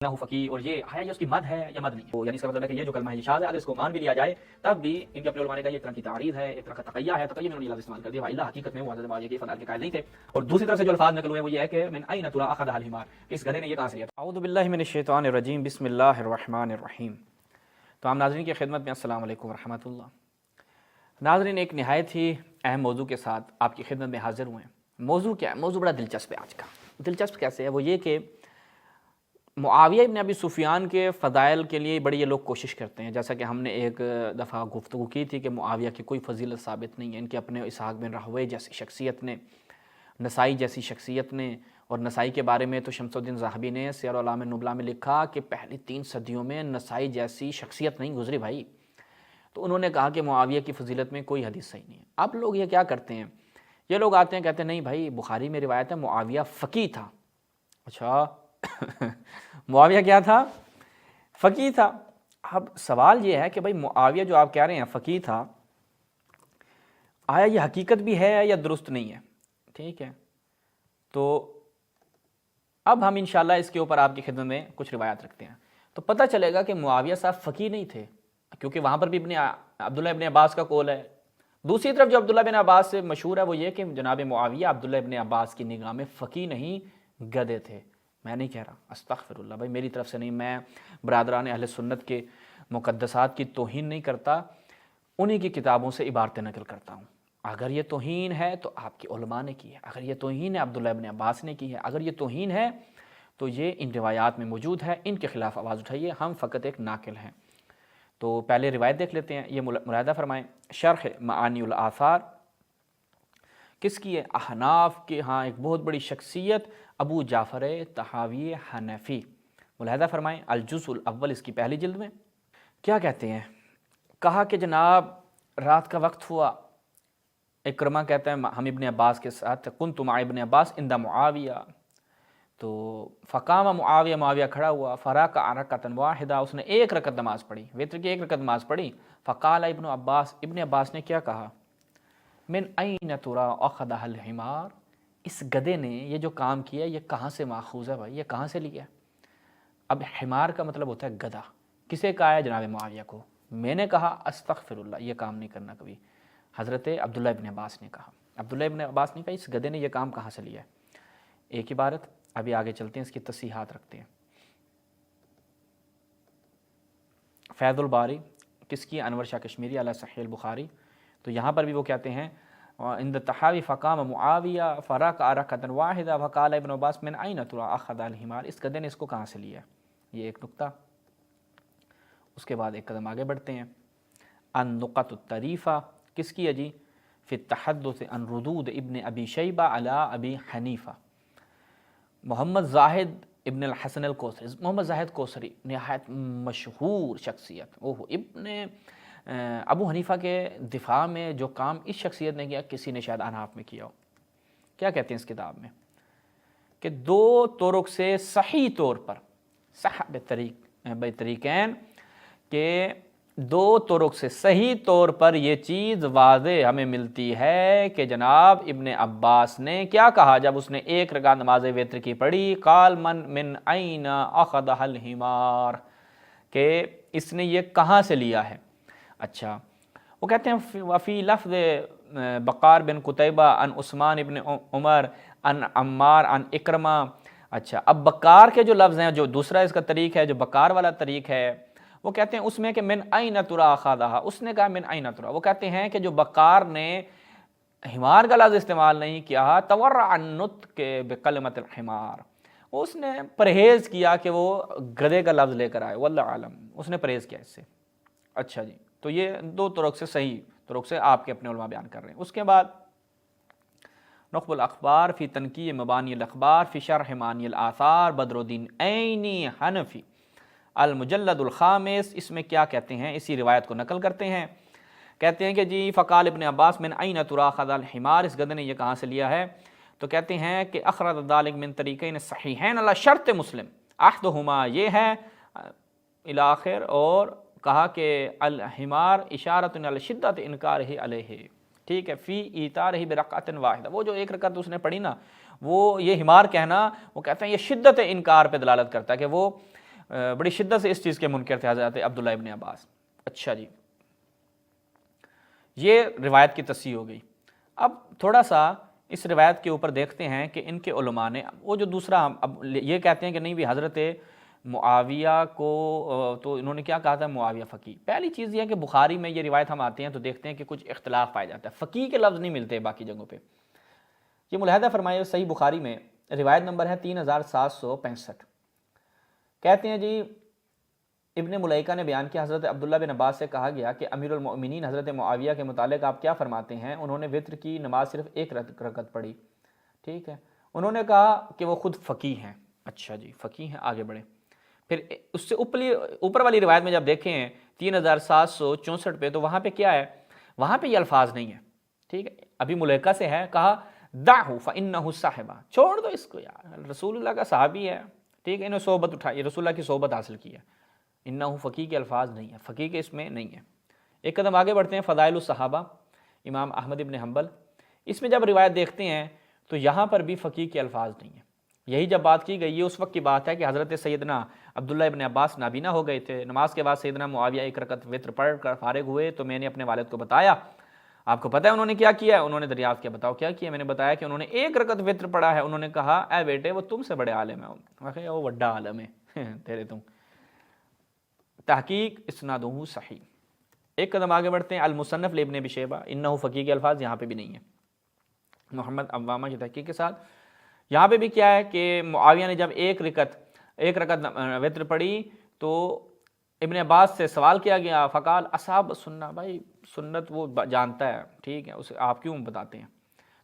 نہ ہو فقیر، اور یہ ہے یہ اس کی مد ہے یا مد نہیں، یعنی اس کا مطلب ہے کہ یہ جو کلمہ ہے یہ شاذ ہے، اگر اس کو مان بھی لیا جائے تب بھی ان کے اپنے علماء نے کہا یہ ایک طرح کی تعریض ہے، ایک طرح کا تقیہ ہے، تقیہ میں انہوں نے لفظ استعمال کر دیا، وإلا حقیقت میں وہ حضرت معاویہ کے فضائل کے قائل نہیں تھے۔ اور دوسری طرف سے جو الفاظ نقل ہوئے وہ یہ ہے کہ من أين ترى أخذها الحمار، اس گدھے نے یہ کہاں سے لیا؟ اعوذ باللہ من الشیطان الرجیم، بسم اللہ الرحمن الرحیم۔ تمام ناظرین کی خدمت میں السلام علیکم ورحمۃ اللہ۔ ناظرین، ایک نہایت ہی اہم موضوع کے ساتھ آپ کی خدمت میں حاضر ہوئے ہیں۔ موضوع کیا ہے؟ موضوع بڑا دلچسپ ہے آج کا۔ دلچسپ کیسے ہے؟ وہ یہ کہ معاویہ ابن ابی سفیان کے فضائل کے لیے بڑی یہ لوگ کوشش کرتے ہیں، جیسا کہ ہم نے ایک دفعہ گفتگو کی تھی کہ معاویہ کی کوئی فضیلت ثابت نہیں ہے، ان کے اپنے اسحاق بن راہویہ جیسی شخصیت نے، نسائی جیسی شخصیت نے، اور نسائی کے بارے میں تو شمس الدین ذہبی نے سیر اعلام نبلاء میں لکھا کہ پہلی 3 صدیوں میں نسائی جیسی شخصیت نہیں گزری بھائی۔ تو انہوں نے کہا کہ معاویہ کی فضیلت میں کوئی حدیث صحیح نہیں ہے۔ اب لوگ یہ کیا کرتے ہیں؟ یہ لوگ آتے ہیں کہتے ہیں نہیں بھائی، بخاری میں روایت ہے معاویہ فقیہ تھا۔ اچھا معاویہ کیا تھا؟ فقیہ تھا۔ اب سوال یہ ہے کہ بھائی معاویہ جو آپ کہہ رہے ہیں فقیہ تھا، آیا یہ حقیقت بھی ہے یا درست نہیں ہے؟ ٹھیک ہے، تو اب ہم انشاءاللہ اس کے اوپر آپ کی خدمت میں کچھ روایات رکھتے ہیں، تو پتہ چلے گا کہ معاویہ صاحب فقیہ نہیں تھے، کیونکہ وہاں پر بھی عبداللہ ابن عباس کا قول ہے۔ دوسری طرف جو عبداللہ بن عباس سے مشہور ہے وہ یہ کہ جناب معاویہ عبداللہ ابن عباس کی نگاہ میں فقیہ نہیں گدھے تھے۔ میں نہیں کہہ رہا، استغفر اللہ بھائی، میری طرف سے نہیں، میں برادران اہل سنت کے مقدسات کی توہین نہیں کرتا، انہی کی کتابوں سے عبارتیں نقل کرتا ہوں۔ اگر یہ توہین ہے تو آپ کی علماء نے کی ہے، اگر یہ توہین ہے عبداللہ ابن عباس نے کی ہے، اگر یہ توہین ہے تو یہ ان روایات میں موجود ہے، ان کے خلاف آواز اٹھائیے، ہم فقط ایک ناقل ہیں۔ تو پہلے روایت دیکھ لیتے ہیں، یہ ملاحظہ فرمائیں، شرح معانی الآثار کس کی ہے؟ احناف کے ہاں ایک بہت بڑی شخصیت ابو جعفر طحاوی حنفی۔ ملاحظہ فرمائیں الجزء الاول، اس کی پہلی جلد میں کیا کہتے ہیں؟ کہا کہ جناب رات کا وقت ہوا، اکرمہ کہتا ہے ہم ابن عباس کے ساتھ، کنت مع ابن عباس عند معاویہ، تو فقام معاویہ، معاویہ کھڑا ہوا، فرکع رکعۃ واحدہ، اس نے ایک رکعت نماز پڑھی، وتر کی ایک رکعت نماز پڑھی۔ فقال ابن عباس، ابن عباس نے کیا کہا؟ من این ترا اخذها الحمار، اس گدھے نے یہ جو کام کیا یہ کہاں سے ماخوذ ہے بھائی، یہ کہاں سے لیا ہے؟ اب حمار کا مطلب ہوتا ہے گدھا، کسے کہا ہے؟ جناب معاویہ کو۔ میں نے کہا استغفر اللہ، یہ کام نہیں کرنا کبھی۔ حضرت عبداللہ ابن عباس نے کہا، عبداللہ ابن عباس نے کہا اس گدھے نے یہ کام کہاں سے لیا ہے؟ ایک عبارت، ابھی آگے چلتے ہیں، اس کی تصحیحات رکھتے ہیں۔ فیض الباری کس کی؟ انور شاہ کشمیری علی صحیح البخاری۔ تو یہاں پر بھی وہ کہتے ہیں عند الطحاوی فقام معاویہ فرکع رکعۃ واحدہ فقال ابن عباس من این ترى اخذ الحمار، اس گدھے نے اس کو کہاں سے لیا ہے؟ یہ ایک نقطہ۔ اس کے بعد ایک قدم آگے بڑھتے ہیں، النقط الطریفہ کس کی ہے جی؟ فی التحدث عن ردود ابن ابی شیبہ علی ابی حنیفہ، محمد زاہد ابن الحسن الکوثری، محمد زاہد کوثری نہایت مشہور شخصیت، ابن ابو حنیفہ کے دفاع میں جو کام اس شخصیت نے کیا کسی نے شاید اناف میں کیا ہو۔ کیا کہتے ہیں اس کتاب میں؟ کہ 2 طرق سے صحیح طور پر، صح بطریقین، کہ 2 طرق سے صحیح طور پر یہ چیز واضح ہمیں ملتی ہے کہ جناب ابن عباس نے کیا کہا جب اس نے ایک رکعت نماز وتر کی پڑھی؟ قال من این اخذها الحمار، کہ اس نے یہ کہاں سے لیا ہے؟ اچھا، وہ کہتے ہیں وفی لفظ بقار بن قتیبہ عن عثمان ابن عمر عن عمار عن اکرمہ۔ اچھا، اب بقار کے جو لفظ ہیں، جو دوسرا اس کا طریق ہے، جو بقار والا طریق ہے، وہ کہتے ہیں اس میں کہ من این ترى اخذها، اس نے کہا من این ترى، وہ کہتے ہیں کہ جو بقار نے حمار کا لفظ استعمال نہیں کیا، تورع النطق بکلمۃ الحمار، اس نے پرہیز کیا کہ وہ گدھے کا لفظ لے کر آئے، واللہ عالم، اس نے پرہیز کیا اس سے۔ اچھا جی، تو یہ 2 طرق سے، صحیح طرق سے آپ کے اپنے علماء بیان کر رہے ہیں۔ اس کے بعد نخب الاخبار فی تنقیح مبانی الاخبار فی شرح معانی الآثار بدر الدین عینی حنفی المجلد الخامس، اس میں کیا کہتے ہیں؟ اسی روایت کو نقل کرتے ہیں، کہتے ہیں کہ جی فقال ابن عباس من این ترى اخذ الحمار، اس گدھے نے یہ کہاں سے لیا ہے؟ تو کہتے ہیں کہ اخرج ذلک من طریقین صحیحین علی شرط مسلم، احدہما یہ ہے الی آخر، اور کہا کہ الحمار اشارۃ علی شدت انکارہ علیہ، ٹھیک ہے، فی ایتارہ برکعۃ واحدہ، وہ جو ایک رکعت اس نے پڑھی نا، وہ یہ حمار کہنا، وہ کہتے ہیں یہ شدت انکار پہ دلالت کرتا ہے کہ وہ بڑی شدت سے اس چیز کے منکر تھے حضرت عبداللہ ابن عباس۔ اچھا جی، یہ روایت کی تصحیح ہو گئی۔ اب تھوڑا سا اس روایت کے اوپر دیکھتے ہیں کہ ان کے علماء نے وہ جو دوسرا، اب یہ کہتے ہیں کہ نہیں بھی حضرت معاویہ کو تو انہوں نے کیا کہا تھا، معاویہ فقیہ۔ پہلی چیز یہ ہے کہ بخاری میں یہ روایت ہم آتے ہیں تو دیکھتے ہیں کہ کچھ اختلاف پایا جاتا ہے، فقیہ کے لفظ نہیں ملتے باقی جگہوں پہ۔ یہ ملاحظہ فرمائے، صحیح بخاری میں روایت نمبر ہے 3765، کہتے ہیں جی ابن ملیکہ نے بیان کیا حضرت عبداللہ بن عباس سے کہا گیا کہ امیر المؤمنین حضرت معاویہ کے متعلق آپ کیا فرماتے ہیں؟ انہوں نے وتر کی نماز صرف ایک رکعت پڑھی، ٹھیک ہے۔ انہوں نے کہا کہ وہ خود فقیہ ہیں۔ اچھا جی، فقیہ ہیں، آگے بڑھیں۔ پھر اس سے اوپر والی روایت میں جب دیکھیں 3764 پہ، تو وہاں پہ کیا ہے؟ وہاں پہ یہ الفاظ نہیں ہے، ٹھیک ہے۔ ابھی ملیکہ سے ہے، کہا دعہ فإنہ صاحبہ، چھوڑ دو اس کو یار، رسول اللہ کا صحابی ہے، ٹھیک ہے، انہوں صحبت اٹھائی، رسول اللہ کی صحبت حاصل کی ہے۔ انہ فقیہ کے الفاظ نہیں ہے، فقیہ کے اس میں نہیں ہے۔ ایک قدم آگے بڑھتے ہیں، فضائل الصحابہ امام احمد ابن حنبل، اس میں جب روایت دیکھتے ہیں تو یہاں پر بھی فقیہ کے الفاظ نہیں ہیں۔ یہی جب بات کی گئی، یہ اس وقت کی بات ہے کہ حضرت سیدنا عبداللہ ابن عباس نابینا ہو گئے تھے، نماز کے بعد سیدنا معاویہ ایک رکعت وتر پڑھ کر فارغ ہوئے تو میں نے اپنے والد کو بتایا۔ آپ کو پتہ ہے انہوں نے کیا کیا ہے؟ انہوں نے دریافت کیا، بتاؤ کیا کیا؟ میں نے بتایا کہ انہوں نے ایک رکعت وتر پڑھا ہے۔ انہوں نے کہا اے بیٹے وہ تم سے بڑے عالم ہیں۔ میں کہا وہ بڑا عالم ہے تیرے تم۔ تحقیق اسنادہ صحیح۔ ایک قدم آگے بڑھتے ہیں، المصنف لابن ابی شیبہ، انہ فقیہ کے الفاظ یہاں پہ بھی نہیں ہے، محمد عوامہ کی تحقیق کے ساتھ۔ یہاں پہ بھی کیا ہے کہ معاویہ نے جب ایک رکعت وتر پڑھی تو ابن عباس سے سوال کیا گیا، فقال اصحاب سنہ، بھائی سنت وہ جانتا ہے، ٹھیک ہے، اسے آپ کیوں بتاتے ہیں؟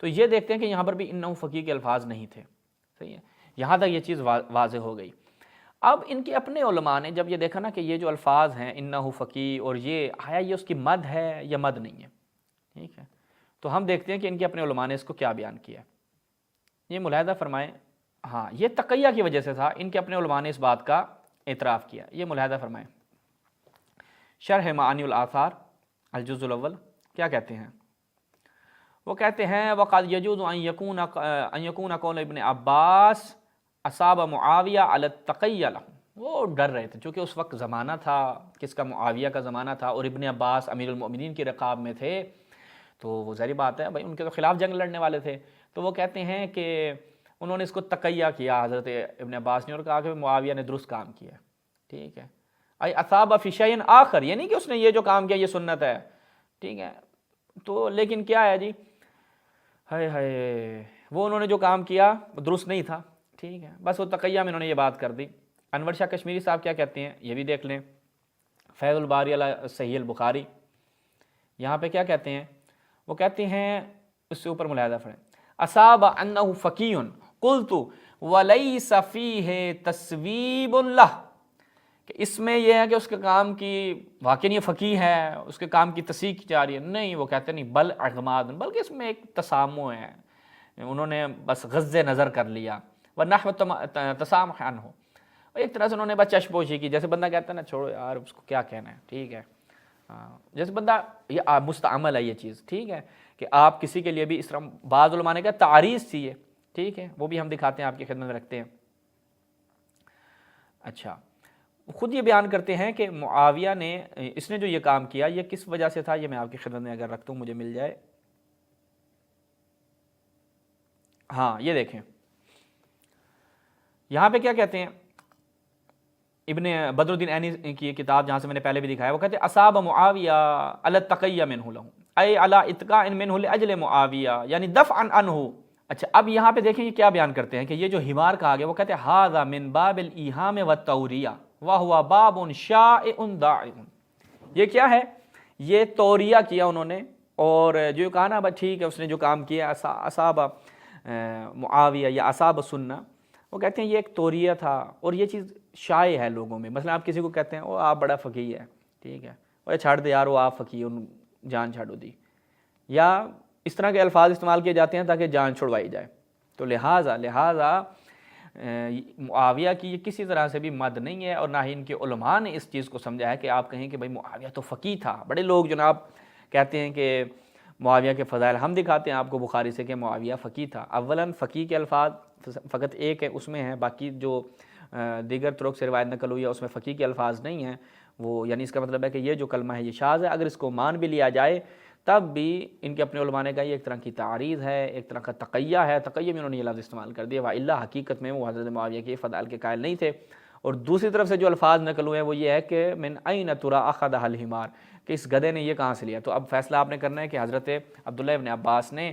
تو یہ دیکھتے ہیں کہ یہاں پر بھی انہ فقیہ کے الفاظ نہیں تھے، صحیح ہے، یہاں تک یہ چیز واضح ہو گئی۔ اب ان کے اپنے علماء نے جب یہ دیکھا نا کہ یہ جو الفاظ ہیں انہ فقیہ، اور یہ آیا یہ اس کی مد ہے یا مد نہیں ہے، ٹھیک ہے، تو ہم دیکھتے ہیں کہ ان کے اپنے علماء نے اس کو کیا بیان کیا ہے۔ یہ ملاحظہ فرمائیں، ہاں یہ تقیہ کی وجہ سے تھا، ان کے اپنے علماء نے اس بات کا اعتراف کیا، یہ ملاحظہ فرمائیں۔ شرح معانی الآثار الجزء الاول کیا کہتے ہیں؟ وہ کہتے ہیں وقد یجوز ان یکون قول ابن عباس اصاب معاویہ علی التقیہ لہ، وہ ڈر رہے تھے چونکہ اس وقت زمانہ تھا کس کا، معاویہ کا زمانہ تھا، اور ابن عباس امیر المؤمنین کی رقاب میں تھے، تو وہ ظاہری بات ہے بھائی ان کے تو خلاف جنگ لڑنے والے تھے، تو وہ کہتے ہیں کہ انہوں نے اس کو تقیہ کیا حضرت ابن عباس نے، اور کہا کہ معاویہ نے درست کام کیا، ٹھیک ہے، ای اصاب فی شیء آخر، یعنی کہ اس نے یہ جو کام کیا یہ سنت ہے، ٹھیک ہے، تو لیکن کیا ہے جی، وہ انہوں نے جو کام کیا وہ درست نہیں تھا، ٹھیک ہے، بس وہ تقیہ میں انہوں نے یہ بات کر دی۔ انور شاہ کشمیری صاحب کیا کہتے ہیں یہ بھی دیکھ لیں، فیض الباری علی صحیح البخاری، یہاں پہ کیا کہتے ہیں؟ وہ کہتے ہیں اس سے اوپر ملاحظہ فرمائیں، اصاب انہ فقیہ قلت ولیس فیہ تصویب لہ، کہ اس میں یہ ہے کہ اس کے کام کی واقعی یہ فقیہ ہے، اس کے کام کی تصحیح کی جا رہی ہے، نہیں، وہ کہتے نہیں، بل اغماد، بلکہ اس میں ایک تسامح ہے، انہوں نے بس غض نظر کر لیا، ونحو تسامح عنہ، ایک طرح سے انہوں نے بس چشم پوشی کی، جیسے بندہ کہتا ہے نا چھوڑو یار اس کو کیا کہنا ہے، ٹھیک ہے، جیسے بندہ یہ مستعمل ہے یہ چیز، ٹھیک ہے، کہ آپ کسی کے لیے بھی اس طرح، بعض علماء نے کہا تعریض تھی یہ، ٹھیک ہے، وہ بھی ہم دکھاتے ہیں آپ کی خدمت میں رکھتے ہیں۔ اچھا، خود یہ بیان کرتے ہیں کہ معاویہ نے، اس نے جو یہ کام کیا یہ کس وجہ سے تھا، یہ میں آپ کی خدمت میں اگر رکھتا ہوں مجھے مل جائے، ہاں یہ دیکھیں یہاں پہ کیا کہتے ہیں، ابن بدر الدین عینی کی کتاب جہاں سے میں نے پہلے بھی دکھایا، وہ کہتے ہیں اصاب معاویہ علی التقیہ منہ لہ، ای علی اتقاء منہ لاجل معاویہ، یعنی دفعا عنہ۔ اچھا اب یہاں پہ دیکھیں یہ کیا بیان کرتے ہیں کہ یہ جو حمار کہا گیا، وہ کہتے ہیں ھذا من باب الایہام والتوریہ وہو باب شائع داعٍ، یہ کیا ہے، یہ توریہ کیا انہوں نے، اور جو کہا نا بس ٹھیک ہے اس نے جو کام کیا اصاب معاویہ یا اصاب سنہ، وہ کہتے ہیں یہ ایک توریہ تھا، اور یہ چیز شائع ہے لوگوں میں، مثلا آپ کسی کو کہتے ہیں وہ آپ بڑا فقیہ ہے، ٹھیک ہے، وہ چھاڑ دے یار وہ آپ فقیہ، جان چھاڑو دی، یا اس طرح کے الفاظ استعمال کیے جاتے ہیں تاکہ جان چھڑوائی جائے، تو لہٰذا معاویہ کی یہ کسی طرح سے بھی مد نہیں ہے، اور نہ ہی ان کے علماء نے اس چیز کو سمجھا ہے کہ آپ کہیں کہ بھائی معاویہ تو فقیہ تھا۔ بڑے لوگ جناب کہتے ہیں کہ معاویہ کے فضائل، ہم دکھاتے ہیں آپ کو بخاری سے کہ معاویہ فقیہ تھا۔ اولاً فقیہ کے الفاظ فقط ایک ہے اس میں ہے، باقی جو دیگر طرق سے روایت نقل ہوئی ہے اس میں فقیہ کے الفاظ نہیں ہیں وہ، یعنی اس کا مطلب ہے کہ یہ جو کلمہ ہے یہ شاذ ہے، اگر اس کو مان بھی لیا جائے تب بھی ان کے اپنے علماء نے کہا یہ ایک طرح کی تعریض ہے، ایک طرح کا تقیہ ہے، تقیہ میں انہوں نے یہ لفظ استعمال کر دیا، وَإِلَّا حقیقت میں وہ حضرت معاویہ کے فضائل کے قائل نہیں تھے۔ اور دوسری طرف سے جو الفاظ نقل ہوئے ہیں وہ یہ ہے کہ من أَيْنَ تُرَى أَخَذَهَا الْحِمَارُ، کہ اس گدھے نے یہ کہاں سے لیا۔ تو اب فیصلہ آپ نے کرنا ہے کہ حضرت عبداللہ ابن عباس نے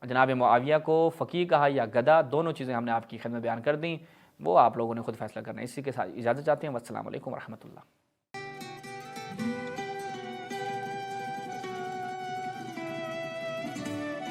جناب معاویہ کو فقیہ کہا یا گدھا، دونوں چیزیں ہم نے آپ کی خدمت بیان کر دیں، وہ آپ لوگوں نے خود فیصلہ کرنا ہے۔ اسی کے ساتھ اجازت چاہتے ہیں، والسلام علیکم ورحمۃ اللہ۔